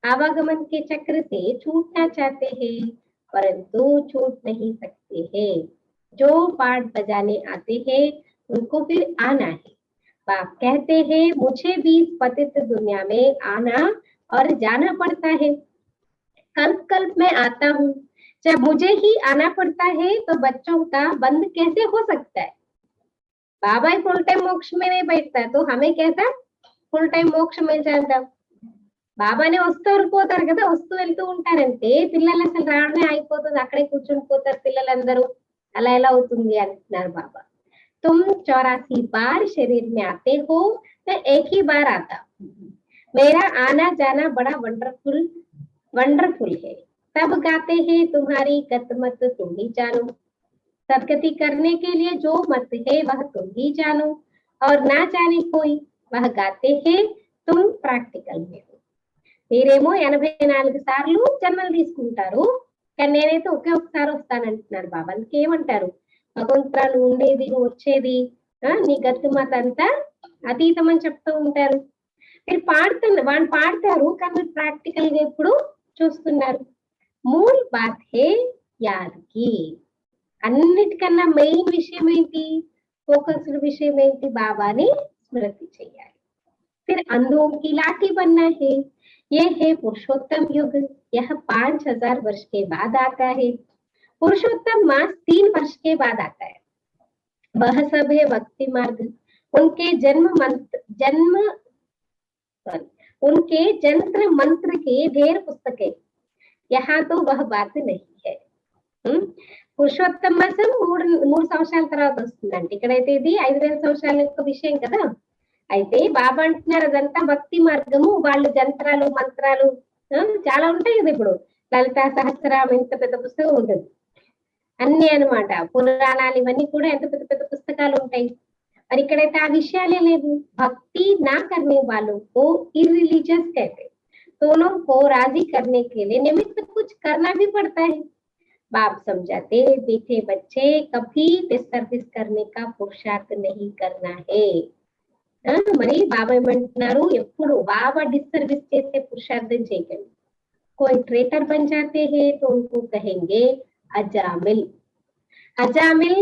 आवागमन के चक्र से छूटना चाहते हैं परंतु छूट नहीं सकते हैं. जो पाठ बजाने आते हैं उनको फिर आना है. बाप कहते हैं मुझे भी पतित दुनिया में आना और जाना पड़ता है. कल्प कल्प में आता हूँ, जब मुझे ही आना पड़ता है तो बच्चों का बंद कैसे हो सकता है. बाबा फुल टाइम मोक्ष में नहीं बैठता तो हमें कैसा ఫుల్ టైం మోక్షం వెళ్తాం. బాబానే వస్తారు పోతారు కదా, వస్తూ వెళ్తూ ఉంటారంటే పిల్లలు అసలు రావడమే అయిపోతుంది, అక్కడే కూర్చుని పోతారు పిల్లలందరూ. అలా ఎలా అవుతుంది అంటున్నారు బాబా. तुम 84 बार शरीर में आते हो तो एक ही बार आता. मेरा आना जाना बड़ा वंडरफुल है. तब गाते हैं तुम्हारी गत मत तुम ही जानो. सदगति करने के लिए जो मत है वह तुम ही जानो और ना जाने कोई वह गाते हैं तुम ప్రాక్టికల్ में हो. మీరేమో 84 సార్లు జన్మలు తీసుకుంటారు, కానీ నేనైతే ఒకే ఒకసారి వస్తానంటున్నారు బాబా. అందుకే ఏమంటారు భగవంతురాలు ఉండేది వచ్చేది నీ గతుమత అంతా అతీతం అని చెప్తూ ఉంటారు. మీరు వాళ్ళు పాడతారు కానీ మీరు ప్రాక్టికల్ గా ఎప్పుడు చూస్తున్నారు. మూల్ బాత్ హే యాద్కి, అన్నిటికన్నా మెయిన్ విషయం ఏంటి, ఫోకస్డ్ విషయం ఏంటి, బాబాని स्मृति चाहिए. फिर अंधों की लाठी बनना है. ये है पुरुषोत्तम युग, यह 5000 वर्ष के बाद आता है. पुरुषोत्तम मास 3 वर्ष के बाद आता है. वह सब है भक्ति मार्ग. उनके उनके जंत्र मंत्र के ढेर पुस्तकें. यहाँ तो वह बात नहीं है. పురుషోత్తమ మాసం 3 సంవత్సరాల తర్వాత వస్తుందండి. ఇక్కడైతే ఇది 5000 సంవత్సరాల యొక్క విషయం కదా. అయితే బాబా అంటున్నారు అదంతా భక్తి మార్గము, వాళ్ళు జంత్రాలు మంత్రాలు చాలా ఉంటాయి కదా. ఇప్పుడు లలితా సహస్రనామం ఇంత పెద్ద పుస్తకం ఉంటుంది, అన్ని అన్నమాట. పురాణాలు ఇవన్నీ కూడా ఎంత పెద్ద పెద్ద పుస్తకాలు ఉంటాయి. మరి ఇక్కడైతే ఆ విషయాలే లేదు. భక్తి నా करने वालों को irreligious कहते. दोनों को राजी करने के लिए निमित्त कुछ करना भी पड़ता है. बाप समझाते बेटे बच्चे कभी डिसर्विस करने का पुरुषार्थ नहीं करना है. మరి బాబా ఏమంటున్నారు, ఎప్పుడు బాబా డిస్సర్విస్ చేసే పురుషార్థం చేయకండి. कोई ट्रेटर बन जाते हैं तो उनको कहेंगे अजामिल. अजामिल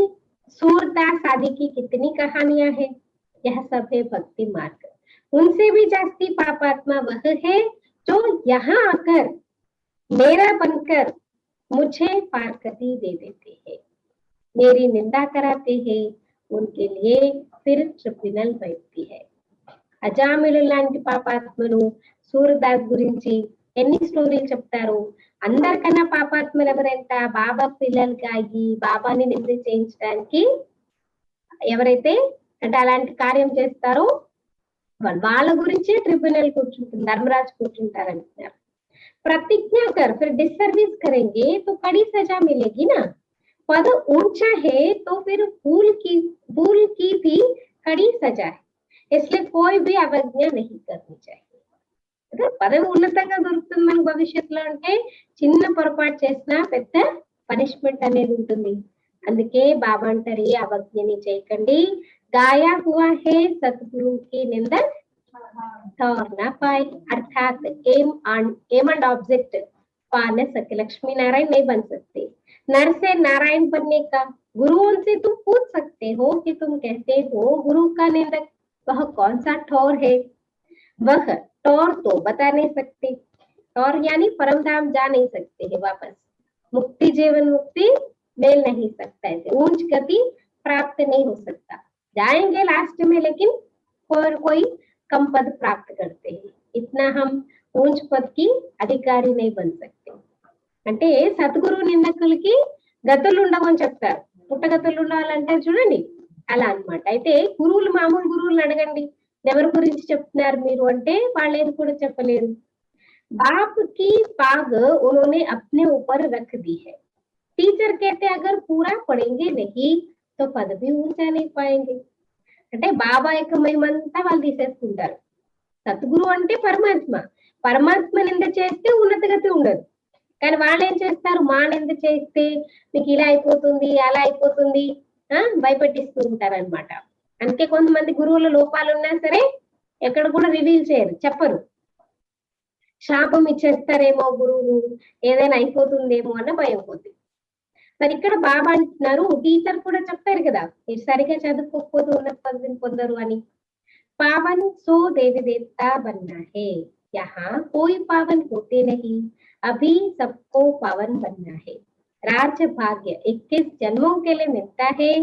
सूरदास आदि की कितनी कहानियां हैं, यह सब है भक्ति मार्ग। उनसे भी जास्ती पापात्मा वह है जो यहाँ आकर मेरा बनकर मुझे पारकती दे देते हैं, मेरी निंदा कराते हैं, उनके लिए फिर ट्रिब्యునల్ बैठती है। అజామిలు లాంటి పాపాత్మలు సూరదాస్ గురించి ఎన్ని స్టోరీలు చెప్తారు. అందరికన్నా పాపాత్మలు ఎవరంట, బాబా పిల్లలకి ఆగి బాబాని నింద చేయించడానికి ఎవరైతే అంటే అలాంటి కార్యం చేస్తారో వాళ్ళ గురించి ట్రిబ్యునల్ కూర్చుంటుంది, ధర్మరాజు కూర్చుంటారంటున్నారు. प्रतिज्ञा कर फिर डिसर्विस करेंगे तो कड़ी सजा मिलेगी ना। पद ऊंचा है तो फिर भूल की भी कड़ी सजा है, इसलिए कोई भी अवज्ञा नहीं करनी चाहिए। పదవి ఉన్నతంగా దొరుకుతుంది మనకు భవిష్యత్తులో అంటే చిన్న పొరపాటు చేసినా పెద్ద పనిష్మెంట్ అనేది ఉంటుంది. అందుకే బాబా అంటారు ఏ అవజ్ఞని చేయకండి. గాయా హువా హే సద్గురు కి నింద और ना पाए, अर्थात एम एंड ऑब्जेक्ट पा न सके, लक्ष्मी नारायण नहीं बन सकते। नर से नारायण बनने का गुरुओं से तुम पूछ सकते हो कि तुम कहते हो गुरु का निंदक, वह कौन सा ठौर है? वह ठौर तो बता नहीं सकते, ठौर यानी परम धाम जा नहीं सकते है वापस, मुक्ति जीवन मुक्ति मिल नहीं सकता है, ऊंच गति प्राप्त नहीं हो सकता। जाएंगे लास्ट में लेकिन कोई कम पद प्राप्त करते हैं, इतना हम ऊंच पद की अधिकारी नहीं बन सकते। అంటే సద్గురు నిందకులకి గతులు ఉండవని చెప్తారు, పుట్టగతులు ఉండాలంటే చూడండి అలా అన్నమాట. అయితే గురువులు మామూలు గురువులను అడగండి ఎవరి గురించి చెప్తున్నారు మీరు అంటే వాళ్ళు ఏది కూడా చెప్పలేరు. बाप की पाग उन्होंने अपने ऊपर रख दी है, टीचर कहते अगर पूरा पढ़ेंगे नहीं तो पद भी ऊंचा नहीं पाएंगे. అంటే బాబా యొక్క మహిమంతా వాళ్ళు తీసేసుకుంటారు. సద్గురు అంటే పరమాత్మ, పరమాత్మ నింద చేస్తే ఉన్నతగతి ఉండదు. కానీ వాళ్ళు ఏం చేస్తారు, మా నింద చేస్తే మీకు ఇలా అయిపోతుంది అలా అయిపోతుంది భయపెట్టిస్తూ ఉంటారు అనమాట. అందుకే కొంతమంది గురువుల లోపాలు ఉన్నా సరే ఎక్కడ కూడా రివీల్ చేయరు, చెప్పరు. శాపం ఇచ్చేస్తారేమో గురువులు, ఏదైనా అయిపోతుందేమో అన్న భయం పోతుంది. మరి ఇక్కడ బాబా అంటున్నారు టీచర్ కూడా చెప్తారు కదా మీరు సరిగా చదువుకోకపోతే ఉన్నత పదవిని పొందరు అని. पावन सो देवी देवता बनना है, यहाँ कोई पावन होते नहीं, अभी सबको पावन बनना है। राज्य भाग्य 21 जन्मों के लिए मिलता है,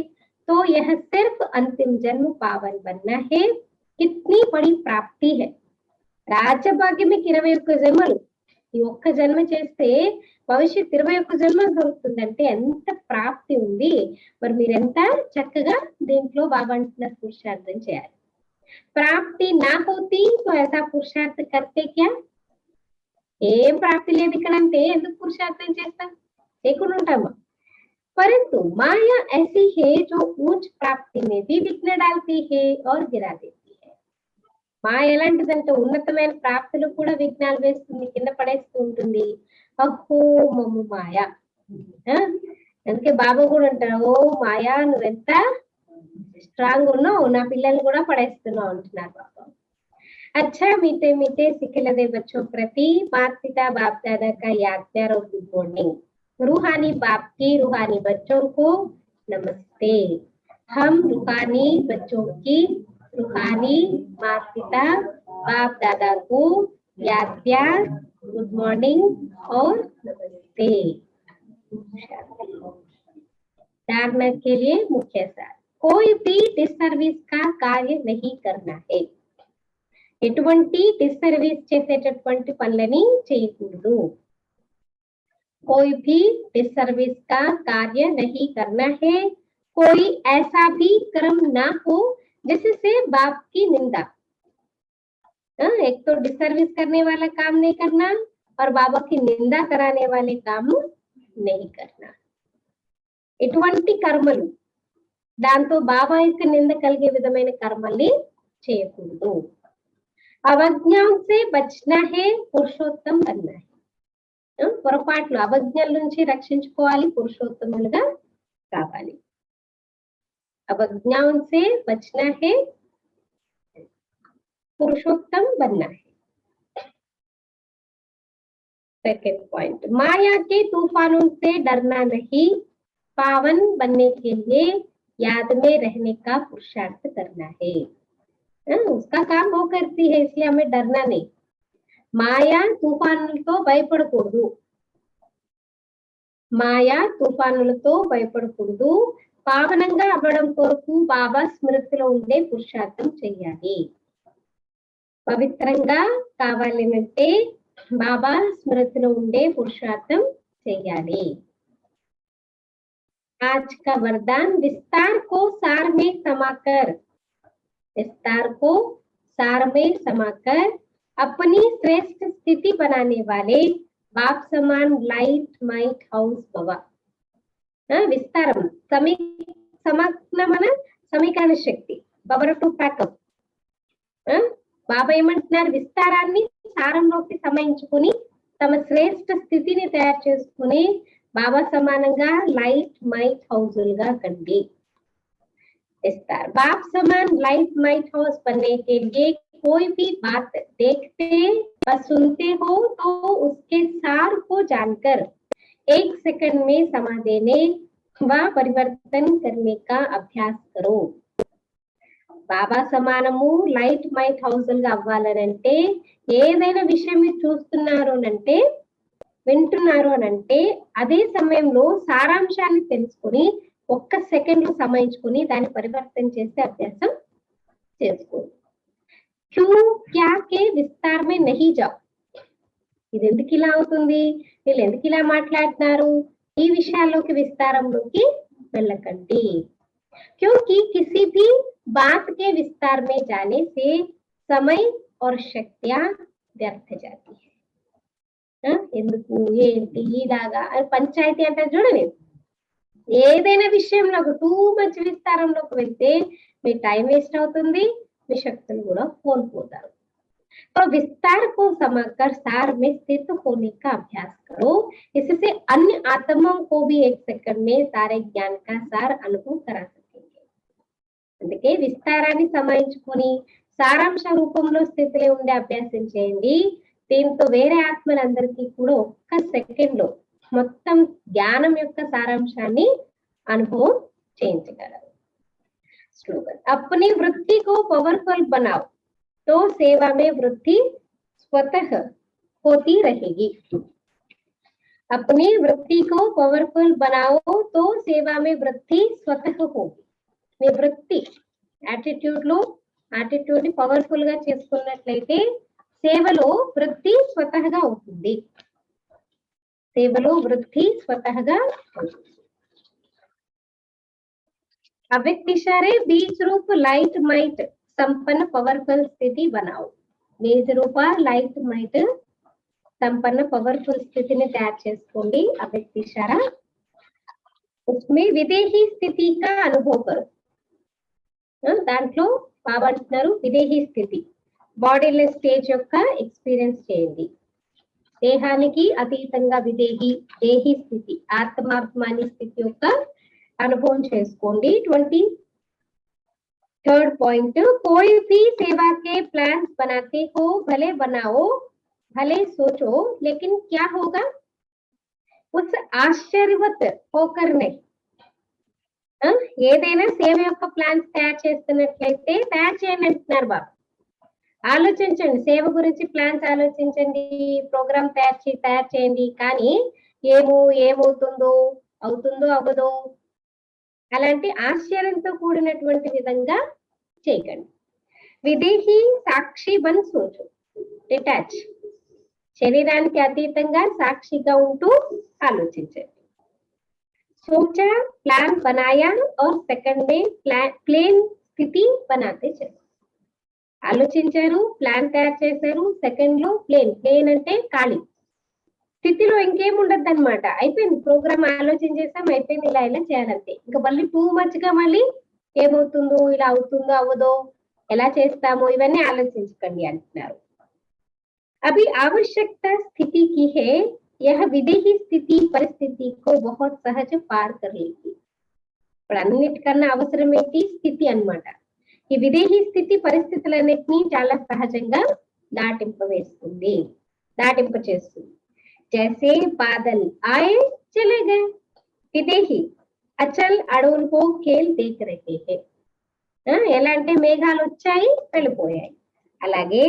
तो यह सिर्फ अंतिम जन्म पावन बनना है। कितनी बड़ी प्राप्ति है, राज्य भाग्य में 21 జన్మలు, ఈ ఒక్క జన్మ చేస్తే భవిష్యత్ 21 జన్మలు దొరుకుతుందంటే ఎంత ప్రాప్తి ఉంది. మరి మీరెంత చక్కగా దీంట్లో బాబా అంటున్న పురుషార్థం చేయాలి. ప్రాప్తి నా होती तो ऐसा पुरुषार्थ करते क्या, ఏం ప్రాప్తి లేదు ఇక్కడ అంటే ఎందుకు పురుషార్థం చేస్తాం, లేకుండా ఉంటామా. परंतु माया ऐसी है जो ऊंच प्राप्ति में भी विघ्न डालती है और गिरा देती है. మాయ ఎలాంటిదంటే ఉన్నతమైన ప్రాప్తులు కూడా విఘ్నాలు వేస్తుంది, కింద పడేస్తూ ఉంటుంది. అహో మమ్ము మాయ, అందుకే బాబా కూడా అంటారు ఓ మాయా నువ్వెంత స్ట్రాంగ్ ఉన్నావు, నా పిల్లల్ని కూడా పడేస్తున్నావు అంటున్నారు బాబా. अच्छा मीठे मीठे सिखलदे बच्चों प्रति माता पिता बाप दादा का याद प्यार और गुड मॉर्निंग. रूहानी बाप की रूहानी बच्चों को नमस्ते. हम रूहानी बच्चों की रूहानी माता पिता बाप दादा को याद प्यार गुड मॉर्निंग और नमस्ते. धारणा के लिए मुख्य सार, कोई भी डिसर्विस का कार्य नहीं करना है. ఎటువంటి డిస్సర్వీస్ చేసేటటువంటి పనులని చేయకూడదు. कोई भी डिसर्विस का कार्य नहीं करना है, कोई ऐसा भी कर्म ना हो जिससे बाप की निंदा. एक तो डिसर्विस करने वाला काम नहीं करना और बाबा की निंदा कराने वाले काम नहीं करना. ఎటువంటి కర్మలు దాంతో బాబా యొక్క నింద కలిగే విధమైన కర్మల్ని చేయకూడదు. అవజ్ఞాం సే బచ్నా హే, పురుషోత్తం బన్నా హే. పొరపాట్లు అవజ్ఞల నుంచి రక్షించుకోవాలి, పురుషోత్తములుగా కావాలి. అవజ్ఞాం సే బచ్నా హే, पुरुषोत्तम बनना है. सेकंड पॉइंट, माया के तूफानों से डरना नहीं, पावन बनने के लिए याद में रहने का पुरुषार्थ करना है। उसका काम वो करती है, इसलिए हमें डरना नहीं। మాయా తుఫానులతో భయపడకూడదు, మాయా తుఫానులతో భయపడకూడదు, పావనంగా అవ్వడం కొరకు బాబా స్మృతిలో ఉండే పురుషార్థం చెయ్యాలి. పవిత్రంగా కావాలి అంటే బాబా స్మృతిలో ఉండే పురుషార్థం చెయ్యాలి. आज का वरदान विस्तार को सार में समाकर, विस्तार को सार में समाकर अपनी श्रेष्ठ स्थिति बनाने वाले बाप समान लाइट माइट हाउस भवा. విస్తారం సమగ్నమన సమీకరణ శక్తి, పవర్ టు ప్యాకప్. బాబా ఏమంటున్నారు, విస్తారాన్ని సారంలోకి సమాయించుకుని తమ శ్రేష్ఠ స్థితిని తయారు చేసుకుని బాబా సమానంగా లైట్ మైట్ హౌజులుగా కండి. विस्तार बाप समान लाइट माइट हाउस बनने के लिए कोई भी बात देखते व सुनते हो तो उसके सार को जानकर 1 सेकंड में समा देने व परिवर्तन करने का अभ्यास करो. బాబా సమానము లైట్ మైట్ హౌస్లుగా అవ్వాలనంటే ఏదైనా విషయం మీరు చూస్తున్నారు అనంటే, వింటున్నారు అనంటే అదే సమయంలో సారాంశాన్ని తెలుసుకుని 1 సెకండ్ సమాయించుకుని దాన్ని పరివర్తన చేసే అభ్యాసం చేసుకోండి. క్యూ క్యా కే విస్తార్ మే నహీ జాओ. ఇది ఎందుకు ఇలా అవుతుంది, వీళ్ళు ఎందుకు ఇలా మాట్లాడుతున్నారు, ఈ విషయాల్లోకి విస్తారంలోకి వెళ్ళకండి. क्योंकि किसी भी बात के विस्तार में जाने से समय और शक्तियां व्यर्थ जाती है. ఎందుకు ఏంటి ఇలాగా పంచాయతీ అంటే చూడండి, ఏదైనా విషయంలో టూ మచ్ విస్తారంలోకి వెళ్తే మీ టైం వేస్ట్ అవుతుంది, మీ శక్తులు కూడా కోల్పోతారు. तो विस्तार को समझकर सार में स्थित होने का अभ्यास करो. इससे अन्य आत्माओं को भी 1 सेकंड में सारे ज्ञान का सार अनुभव करा सकेंगे. అందుకే విస్తారాన్ని సమాయించుకొని సారాంశ రూపంలో స్థితిలో ఉండే అభ్యాసం చేయండి. దీంతో వేరే ఆత్మలందరికీ కూడా 1 సెకండ్ లో మొత్తం జ్ఞానం యొక్క సారాంశాన్ని అనుభవం చేయించగలరు. స్లోగన్ अपनी वृत्ति को पावरफुल बनाओ तो सेवा में वृद्धि स्वतः होती रहेगी. अपनी वृत्ति को पावरफुल बनाओ तो सेवा में वृद्धि स्वतः होगी. మీ వృత్తి యాటిట్యూడ్ ని పవర్ఫుల్ గా చేసుకున్నట్లయితే సేవలో వృద్ధి స్వతహగా అవుతుంది. సేవలో వృద్ధి స్వతహగా అవుతుంది. अव्यक्त इशारे बीज रूप लाइट माइट संपन्न पावरफुल स्थिति बनाओ. बीज रूप लाइट माइट संपन्न पावरफुल స్థితిని తయారు చేసుకోండి. अव्यक्त इशारा उसमें विदेही स्थिति का अनुभव करो. దాంట్లో బాబా అంటున్నారు విదేహీ స్థితి, బాడీలెస్ స్టేజ్ యొక్క ఎక్స్పీరియన్స్ చేయండి. దేహానికి అతీతంగా దేహీ స్థితి, ఆత్మాభిమాని స్థితి యొక్క అనుభవం చేసుకోండి. 23rd पॉइंट कोई भी सेवा के प्लान बनाते हो भले बनाओ भले सोचो लेकिन क्या होगा उस आश्चर्यवत होकर नहीं. ఏదైనా సేవ యొక్క ప్లాన్స్ తయారు చేస్తున్నట్లయితే తయారు చేయండి అంటున్నారు బాబు. ఆలోచించండి, సేవ గురించి ప్లాన్స్ ఆలోచించండి, ప్రోగ్రామ్ తయారు చేయండి, కానీ ఏమవుతుందో అవ్వదో అలాంటి ఆశ్చర్యంతో కూడినటువంటి విధంగా చేయకండి. విదేహీ సాక్షి బన్ సోచు, డిటాచ్, శరీరానికి అతీతంగా సాక్షిగా ఉంటూ ఆలోచించండి. सोचा प्लान बनाया और सेकंड में प्लेन స్థితి बनाते चलो. ఆలోచించారు, ప్లాన్ తయారు చేశారు, సెకండ్ లో ప్లేన్ అంటే ఖాళీ స్థితిలో ఇంకేం ఉండద్దు అనమాట. అయిపోయింది, ప్రోగ్రామ్ ఆలోచించేసాం, అయిపోయింది, ఇలా చేయాలంటే. ఇంకా మళ్ళీ టూ మచ్ గా మళ్ళీ ఏమవుతుందో, ఇలా అవుతుందో అవ్వదో, ఎలా చేస్తామో ఇవన్నీ ఆలోచించకండి అంటున్నారు. అభి ఆవశ్యకత స్థితి కి హై, यह विदेही స్థితి పరిస్థితి को बहुत सहज पार कर लेगी. ఇప్పుడు అన్నిటికన్నా అవసరం ఏంటి, స్థితి అన్నమాట. ఈ విదేహీ స్థితి పరిస్థితులన్నిటినీ చాలా సహజంగా దాటింపచేస్తుంది. जैसे बादल आए चले गए. విదేహి అచల్ అడవులకు ఖేల్ దేఖ్ రహే హై. ఎలా అంటే మేఘాలు వచ్చాయి వెళ్ళిపోయాయి. అలాగే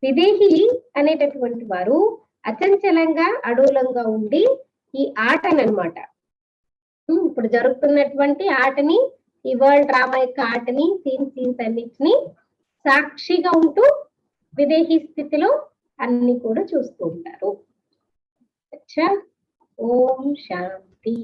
విదేహి అనేటటువంటి వారు అచంచలంగా అడవులంగా ఉండి ఈ ఆటను అనమాట, ఇప్పుడు జరుగుతున్నటువంటి ఆటని, ఈ వరల్డ్ డ్రామా యొక్క ఆటని, సీన్స్ అన్నిటిని సాక్షిగా ఉంటూ విదేహీ స్థితిలో అన్ని కూడా చూస్తూ ఉంటారు. అచ్చా, ఓం శాంతి.